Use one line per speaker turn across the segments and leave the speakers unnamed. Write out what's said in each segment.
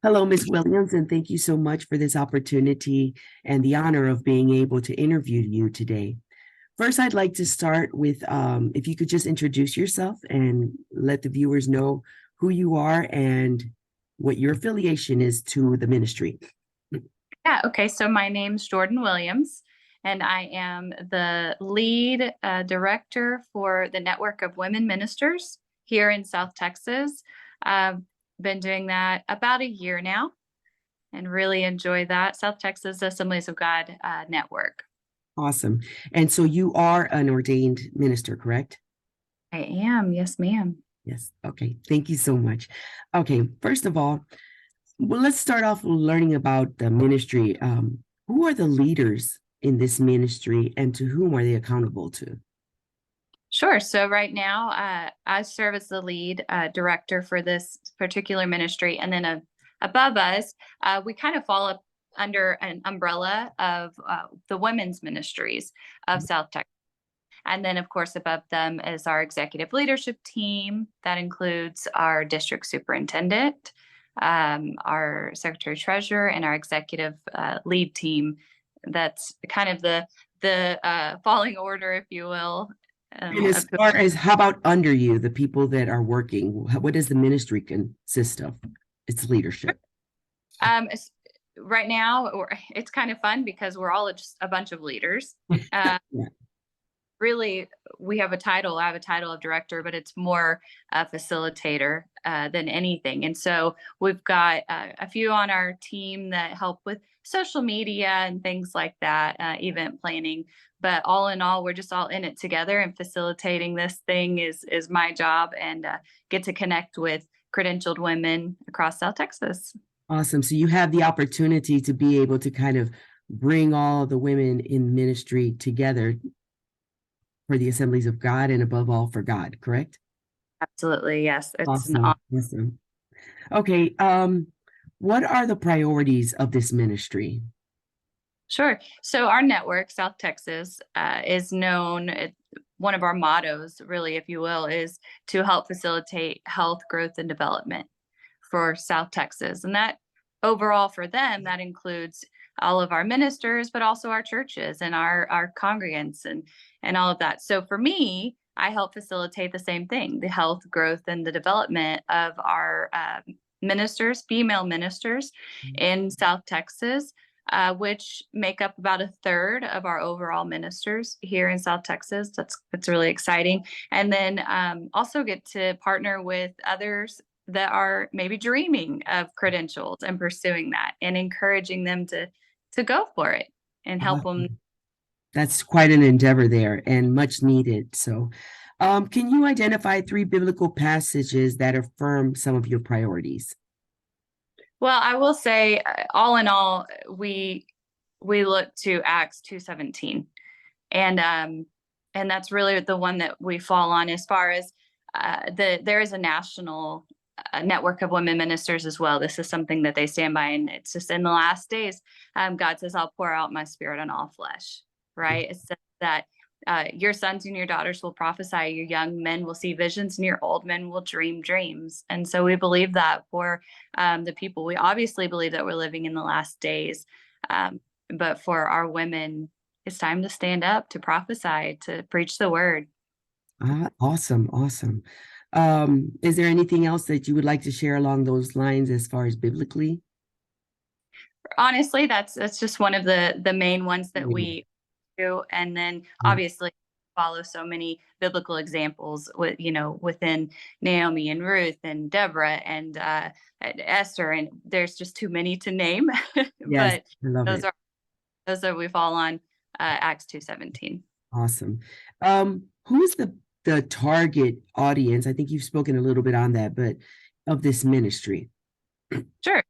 Hello, Ms. Williams, and thank you so much for this opportunity and the honor of being able to interview you today. First, I'd like to start with if you could just introduce yourself and let the viewers know who you are and what your affiliation is to the ministry.
Yeah, okay. So my name's Jordin Williams, and I am the lead director for the Network of Women Ministers here in South Texas. I've been doing that about a year now and really enjoy that. South Texas Assemblies of God Network.
Awesome. And so you are an ordained minister, correct?
I am, yes, ma'am.
Yes. Okay. Thank you so much. Okay. First of all, well, let's start off learning about the ministry. Who are the leaders in this ministry and to whom are they accountable to?
Sure. So right now, I serve as the lead director for this particular ministry, and then above us, we kind of fall up under an umbrella of the women's ministries of South Texas. And then, of course, above them is our executive leadership team. That includes our district superintendent, our secretary treasurer, and our executive lead team. That's kind of the falling order, if you will.
And as far as how about under you, the people that are working, what does the ministry consist of? Its leadership.
Um, right now, it's kind of fun because we're all just a bunch of leaders. Uh,
Yeah.
Really, we have a title. I have a title of director, but it's more a facilitator than anything. And so we've got a few on our team that help with social media and things like that, event planning. But all in all, we're just all in it together, and facilitating this thing is my job, and get to connect with credentialed women across South Texas.
Awesome. So you have the opportunity to be able to kind of bring all the women in ministry together for the assemblies of God and above all for God, correct?
Absolutely, yes. It's an
Awesome. Awesome. Okay. What are the priorities of this ministry?
Sure. So our network, South Texas, is known. One of our mottos, really, if you will, is to help facilitate health, growth, and development for South Texas. And that overall for them, that includes all of our ministers, but also our churches and our congregants and all of that. So for me, I help facilitate the same thing, the health, growth, and the development of our ministers, female ministers in South Texas, which make up about a third of our overall ministers here in South Texas. That's really exciting. And then also get to partner with others that are maybe dreaming of credentials and pursuing that, and encouraging them to go for it and help them.
That's quite an endeavor there and much needed. So, can you identify 3 biblical passages that affirm some of your priorities?
Well, I will say, all in all, we look to Acts 2:17, and that's really the one that we fall on as far as there is a national network of women ministers as well. This is something that they stand by, and it's just in the last days, God says, "I'll pour out my spirit on all flesh." Right? It says that your sons and your daughters will prophesy, your young men will see visions, and your old men will dream dreams. And so we believe that for the people. We obviously believe that we're living in the last days, but for our women, it's time to stand up, to prophesy, to preach the word.
Awesome, awesome. Is there anything else that you would like to share along those lines as far as biblically?
Honestly, that's just one of the main ones that
Yeah.
we do, and then obviously follow so many biblical examples with within Naomi and Ruth and Deborah and Esther, and there's just too many to name.
Yes,
But
I love
those
it.
are we fall on Acts 2:17.
Awesome. Who's the target audience? I think you've spoken a little bit on that, but of this ministry.
Sure.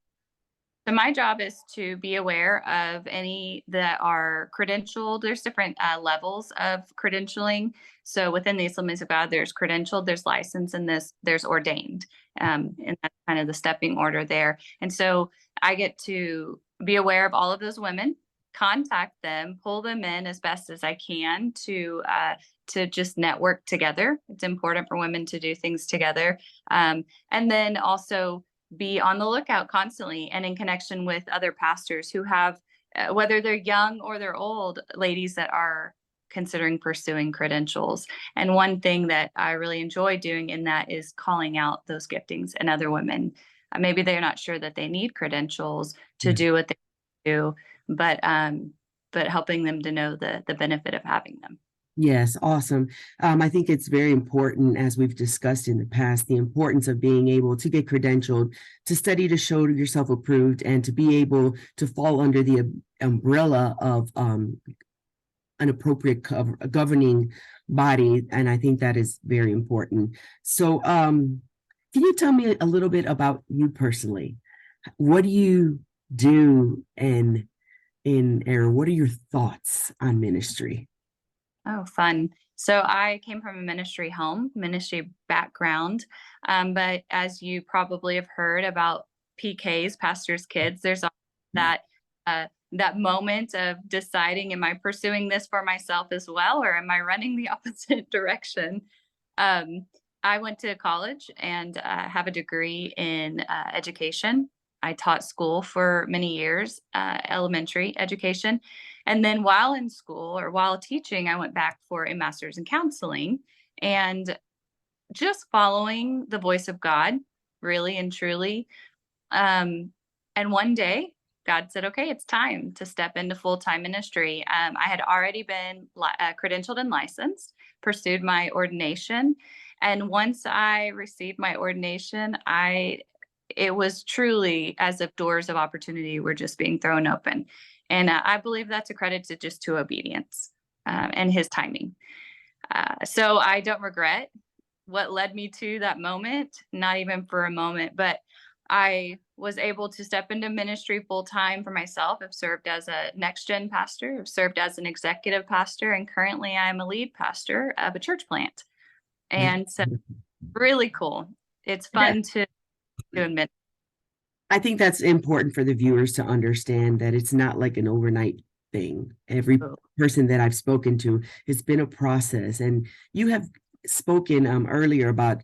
So my job is to be aware of any that are credentialed. There's different levels of credentialing. So within the Assemblies of God, there's credentialed, there's licensed, and there's ordained. And that's kind of the stepping order there. And so I get to be aware of all of those women, contact them, pull them in as best as I can to just network together. It's important for women to do things together, and then also be on the lookout constantly and in connection with other pastors who have, whether they're young or they're old, ladies that are considering pursuing credentials. And one thing that I really enjoy doing in that is calling out those giftings in other women. Maybe they're not sure that they need credentials to
Yeah.
do what they do, but helping them to know the benefit of having them.
Yes, awesome. I think it's very important, as we've discussed in the past, the importance of being able to get credentialed, to study to show yourself approved, and to be able to fall under the umbrella of an appropriate governing body. And I think that is very important. So, can you tell me a little bit about you personally? What do you do, and or what are your thoughts on ministry?
Oh, fun. So I came from a ministry background. But as you probably have heard about PKs, pastors' kids, there's always that that moment of deciding, am I pursuing this for myself as well, or am I running the opposite direction? Um, I went to college and have a degree in education. I taught school for many years, elementary education. And then while in school or while teaching, I went back for a master's in counseling and just following the voice of God, really and truly. And one day, God said, okay, it's time to step into full time ministry. I had already been credentialed and licensed, pursued my ordination. And once I received my ordination, it was truly as if doors of opportunity were just being thrown open. And I believe that's a credit to obedience and his timing. So I don't regret what led me to that moment, not even for a moment, but I was able to step into ministry full time for myself. I've served as a next gen pastor, I've served as an executive pastor, and currently I'm a lead pastor of a church plant. And so really cool. It's
Yes.
fun to admit.
I think that's important for the viewers to understand that it's not like an overnight thing. Every person that I've spoken to, it's been a process. And you have spoken earlier about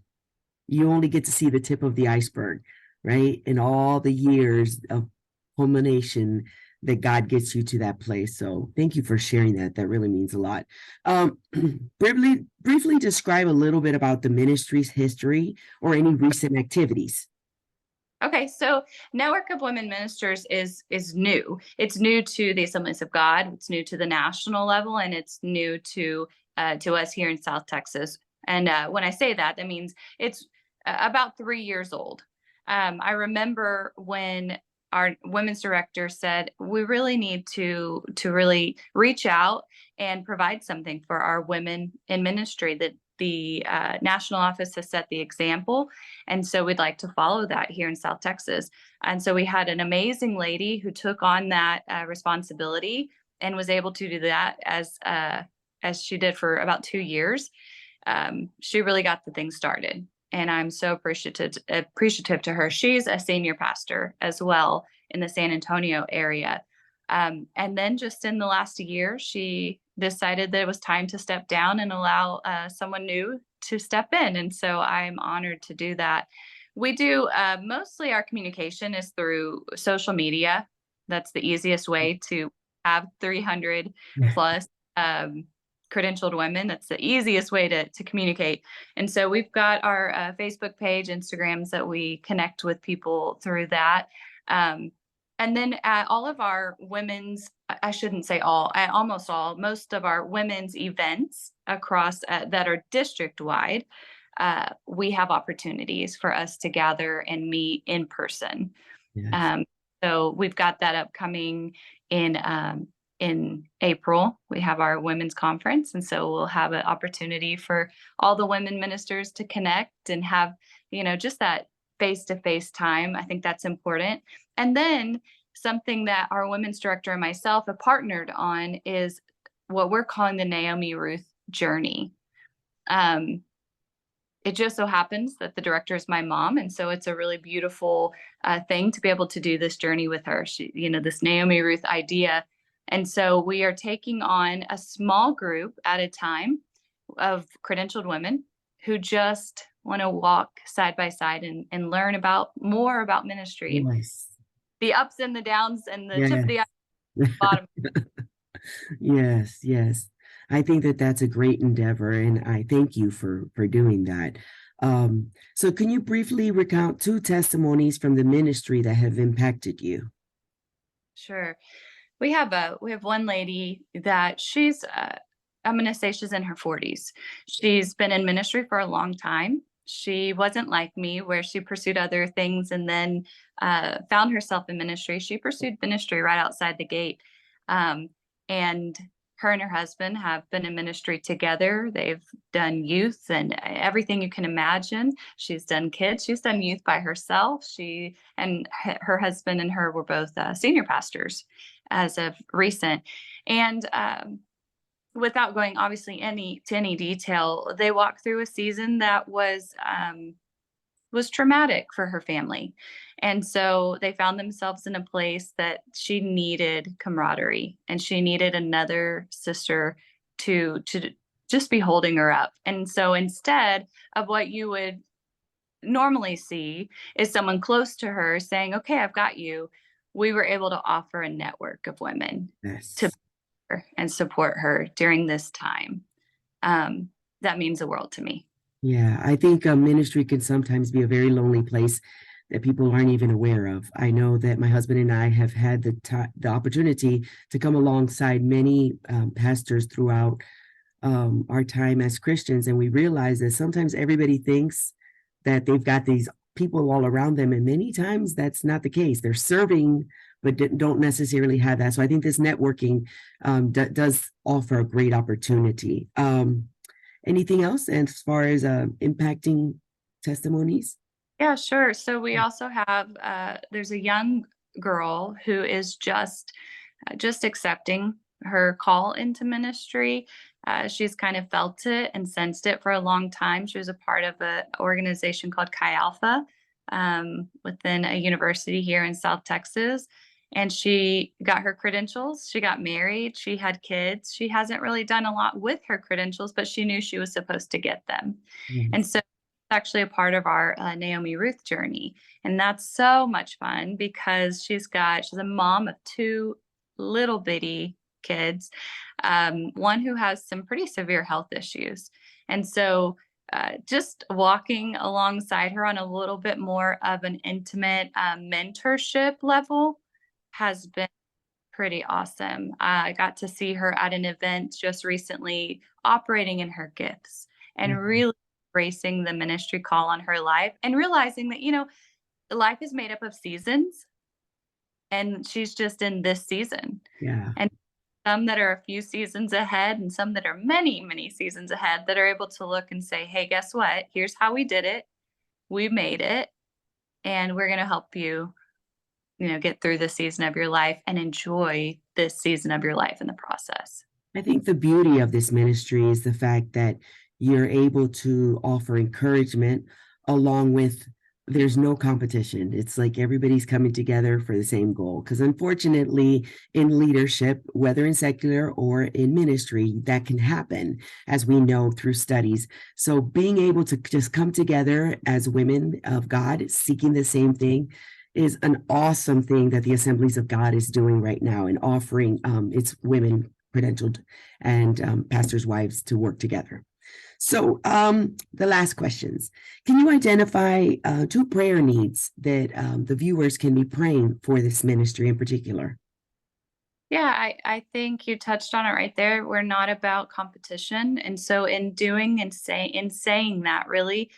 you only get to see the tip of the iceberg, right? In all the years of culmination that God gets you to that place. So thank you for sharing that. That really means a lot. Um, briefly describe a little bit about the ministry's history or any recent activities.
Okay, so Network of Women Ministers is new. It's new to the Assemblies of God. It's new to the national level, and it's new to us here in South Texas. And when I say that, that means it's about 3 years old. I remember when our women's director said we really need to really reach out and provide something for our women in ministry, that the national office has set the example, and so we'd like to follow that here in South Texas. And so we had an amazing lady who took on that responsibility and was able to do that as she did for about 2 years. She really got the thing started, and I'm so appreciative to her. She's a senior pastor as well in the San Antonio area. And then just in the last year, she decided that it was time to step down and allow someone new to step in. And so I'm honored to do that. We do mostly our communication is through social media. That's the easiest way to have 300 plus credentialed women. That's the easiest way to communicate. And so we've got our Facebook page, Instagrams that we connect with people through that. And then all of our women's, I shouldn't say all, almost all, most of our women's events across that are district wide, we have opportunities for us to gather and meet in person.
Yes.
So we've got that upcoming in April. We have our women's conference, and so we'll have an opportunity for all the women ministers to connect and have, just that face-to-face time. I think that's important. And then something that our women's director and myself have partnered on is what we're calling the Naomi Ruth journey. It just so happens that the director is my mom, and so it's a really beautiful thing to be able to do this journey with her. She, this Naomi Ruth idea. And so we are taking on a small group at a time of credentialed women who just want to walk side by side and learn more about ministry,
Yes.
the ups and the downs and the tip of the
Yes.
bottom.
Yes, yes. I think that that's a great endeavor, and I thank you for doing that. So can you briefly recount two testimonies from the ministry that have impacted you?
Sure. We have one lady that she's I'm going to say she's in her 40s. She's been in ministry for a long time. She wasn't like me, where she pursued other things and then found herself in ministry. She pursued ministry right outside the gate. Um, and her and her husband have been in ministry together. They've done youth and everything you can imagine. She's done kids. She's done youth by herself. She and her husband and her were both senior pastors as of recent. And without going obviously any detail, they walked through a season that was traumatic for her family. And so they found themselves in a place that she needed camaraderie and she needed another sister to just be holding her up. And so instead of what you would normally see is someone close to her saying, "Okay, I've got you," we were able to offer a network of women to
Yes.
her and support her during this time. Um, that means the world to me.
Yeah, I think ministry can sometimes be a very lonely place that people aren't even aware of. I know that my husband and I have had the opportunity to come alongside many pastors throughout our time as Christians, and we realize that sometimes everybody thinks that they've got these people all around them, and many times that's not the case. They're serving, but don't necessarily have that. So I think this networking does offer a great opportunity. Anything else as far as impacting testimonies?
Yeah, sure. So we also have there's a young girl who is just accepting her call into ministry. She's kind of felt it and sensed it for a long time. She was a part of an organization called Chi Alpha within a university here in South Texas. And she got her credentials. She got married. She had kids. She hasn't really done a lot with her credentials, but she knew she was supposed to get them. And
Yes.
so actually a part of our Naomi Ruth journey. And that's so much fun because she's a mom of two little bitty kids, one who has some pretty severe health issues. And so just walking alongside her on a little bit more of an intimate mentorship level has been pretty awesome. I got to see her at an event just recently operating in her gifts and really embracing the ministry call on her life and realizing that, life is made up of seasons and she's just in this season.
Yeah.
And some that are a few seasons ahead and some that are many, many seasons ahead that are able to look and say, "Hey, guess what? Here's how we did it. We made it and we're going to help you, get through this season of your life and enjoy this season of your life in the process."
I think the beauty of this ministry is the fact that you're able to offer encouragement along with there's no competition. It's like everybody's coming together for the same goal. Because unfortunately, in leadership, whether in secular or in ministry, that can happen, as we know through studies. So being able to just come together as women of God, seeking the same thing, is an awesome thing that the Assemblies of God is doing right now and offering its women credentialed and pastors' wives to work together. So the last questions. Can you identify two prayer needs that the viewers can be praying for this ministry in particular?
Yeah, I think you touched on it right there. We're not about competition. And so in doing and saying that really,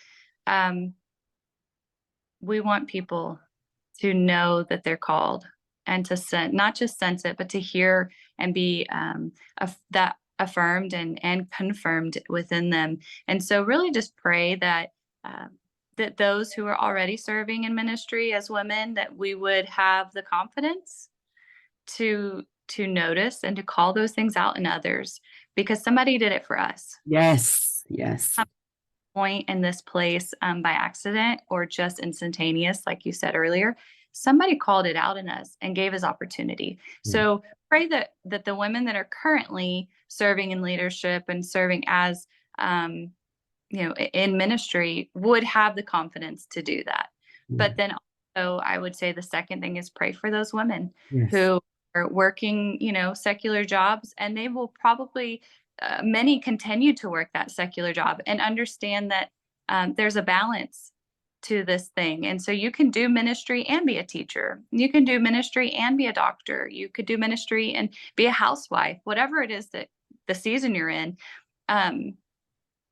um, we want people to know that they're called and to not just sense it, but to hear and be that affirmed and confirmed within them. And so really just pray that that those who are already serving in ministry as women, that we would have the confidence to notice and to call those things out in others because somebody did it for us.
Yes, yes.
Point in this place by accident or just instantaneous, like you said earlier, somebody called it out in us and gave us opportunity.
Mm.
So pray that the women that are currently serving in leadership and serving as in ministry would have the confidence to do that.
Yeah.
But then also, I would say the second thing is pray for those women
Yes.
who are working, secular jobs, and they will probably, many continue to work that secular job, and understand that there's a balance to this thing. And so you can do ministry and be a teacher. You can do ministry and be a doctor. You could do ministry and be a housewife, whatever it is that the season you're in.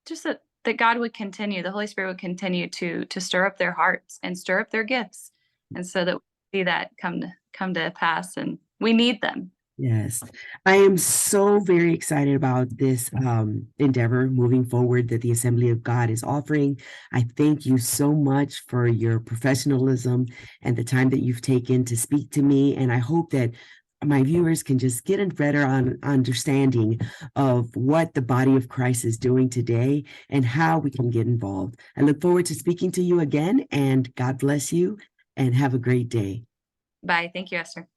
Just that God would continue, the Holy Spirit would continue to stir up their hearts and stir up their gifts. And so that we see that come to pass, and we need them.
Yes, I am so very excited about this endeavor moving forward that the Assembly of God is offering. I thank you so much for your professionalism and the time that you've taken to speak to me. And I hope that my viewers can just get a better understanding of what the body of Christ is doing today and how we can get involved. I look forward to speaking to you again, and God bless you and have a great day.
Bye. Thank you, Esther.